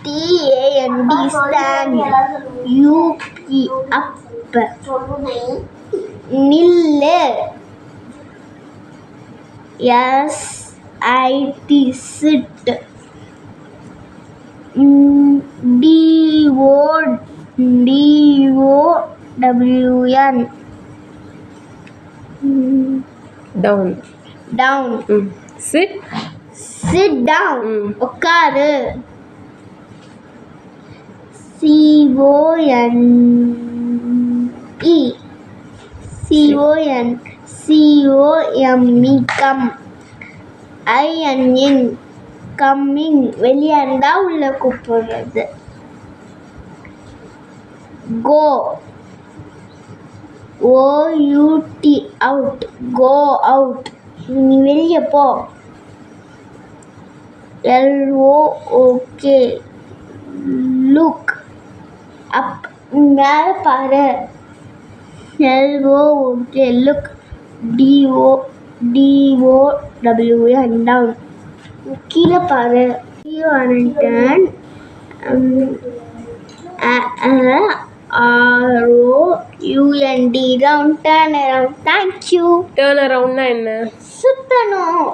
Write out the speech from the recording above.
STAND stand. UP up. நில்லு. SIT sit. DOWN down. Sit down. உட்காரு. CONE come. INN coming. வெளியே இருந்தா உள்ள கூப்பிடுறது. Go OUT out. Go out. நீ வெளியே போ. LOOK look up. மேல பாரு. LOOK look. DOWN down. கீழே பாரு. ROUND round. Turn around. Thank you. turn around என்ன? சுத்தணும்.